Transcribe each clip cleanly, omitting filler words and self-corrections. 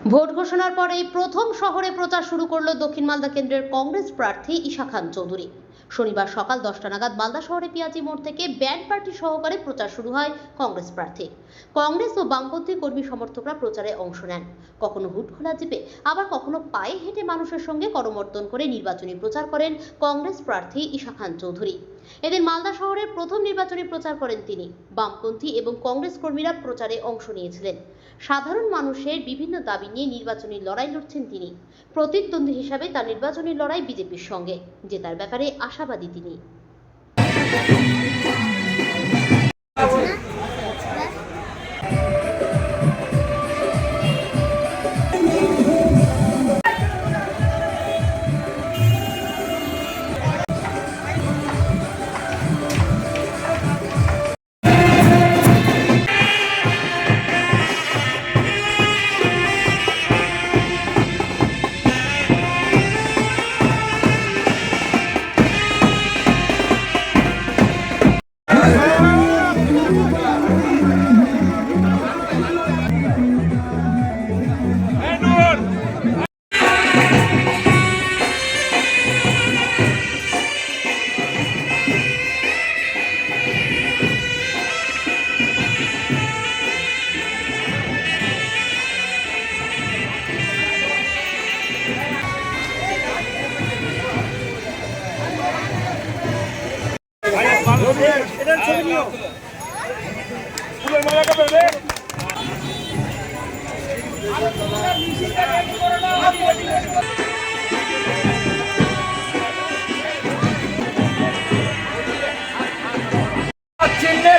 Vote ঘোষণার পরেই প্রথম শহরে প্রচার শুরু করলো দক্ষিণ মালদা কেন্দ্রের কংগ্রেস প্রার্থী ঈশা খান চৌধুরী। শনিবার সকাল 10টা নাগাদ মালদা শহরে পিয়াজি মোড় থেকে ব্যান্ড পার্টি সহকারে প্রচার শুরু হয় কংগ্রেস প্রার্থী। কংগ্রেস ও বামপন্থী কর্মী সমর্থকরা প্রচারে অংশ নেন, কখনো হুটখোলা জিপে, আবার কখনো পায়ে হেঁটে মানুষের সঙ্গে করমর্দন করে নির্বাচনী প্রচার করেন কংগ্রেস প্রার্থী ঈশা খান চৌধুরী। এদিন মালদা শহরের প্রথম নির্বাচনী প্রচার করেন তিনি। বামপন্থী এবং কংগ্রেস কর্মীরা প্রচারে অংশ নিয়েছিলেন। সাধারণ মানুষের বিভিন্ন দাবি নিয়ে নির্বাচনী লড়াই লড়ছেন তিনি। প্রতিদ্বন্দ্বী হিসাবে তার নির্বাচনী লড়াই বিজেপির সঙ্গে, জেতার ব্যাপারে আশাবাদী তিনি।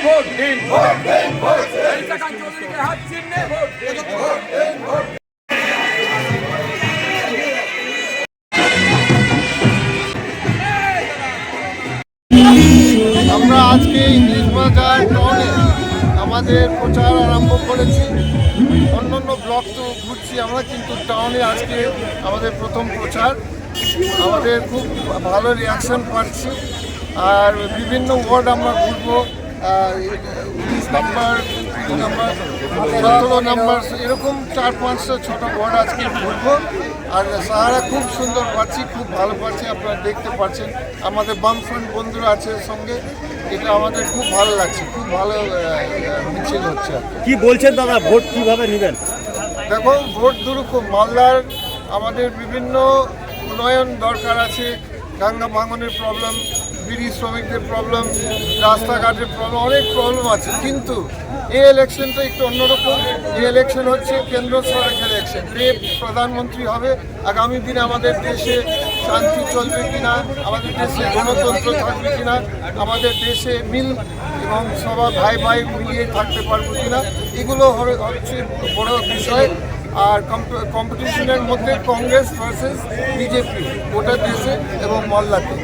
ভোট দিন, ভোট দিন, ভোট দিন। ঈশা খান চৌধুরীকে হাত চিহ্নে ভোট দিন, ভোট দিন, ভোট দিন। আমরা আজকে নির্বাচন টাউনে আমাদের প্রচার আরম্ভ করেছি। অন্যান্য ব্লক তো ঘুরছি আমরা, কিন্তু টাউনে আজকে আমাদের প্রথম প্রচার। আমাদের খুব ভালো রিয়াকশন পাচ্ছি। আর বিভিন্ন ওয়ার্ড আমরা ঘুরবো, 19 নম্বর, 20 নম্বর, 17 নম্বর, এরকম 4-5টা ছোটো ওয়ার্ড আজকে ঘুরবো। আর সাহারা খুব সুন্দর পাচ্ছি, খুব ভালো পাচ্ছি। আপনারা দেখতে পাচ্ছেন আমাদের বামফ্রন্ট বন্ধুরা আছে সঙ্গে, এটা আমাদের খুব ভালো লাগছে। খুব ভালো মিছিল হচ্ছে। কি বলছেন দাদা, ভোট কিভাবে নেবেন? দেখো, ভোট দুরকম। মালদার আমাদের বিভিন্ন উন্নয়ন দরকার আছে। গঙ্গা ভাঙনের প্রবলেম, বিড়ি শ্রমিকদের প্রবলেম, রাস্তাঘাটের প্রবলেম, অনেক প্রবলেম আছে। কিন্তু এই ইলেকশনটা একটু অন্যরকম। এই ইলেকশন হচ্ছে কেন্দ্র সরকারের ইলেকশন। কে প্রধানমন্ত্রী হবে, আগামী দিনে আমাদের দেশে শান্তি চলবে কিনা, আমাদের দেশে গণতন্ত্র থাকবে কিনা, আমাদের দেশে মিল এবং সবাই ভাই ভাই মিলিয়ে থাকতে পারবো কিনা, এগুলো হচ্ছে বড় বিষয়। আর কম্পিটিশনের মধ্যে কংগ্রেস ভার্সেস বিজেপি গোটা দেশে এবং মালদাতে।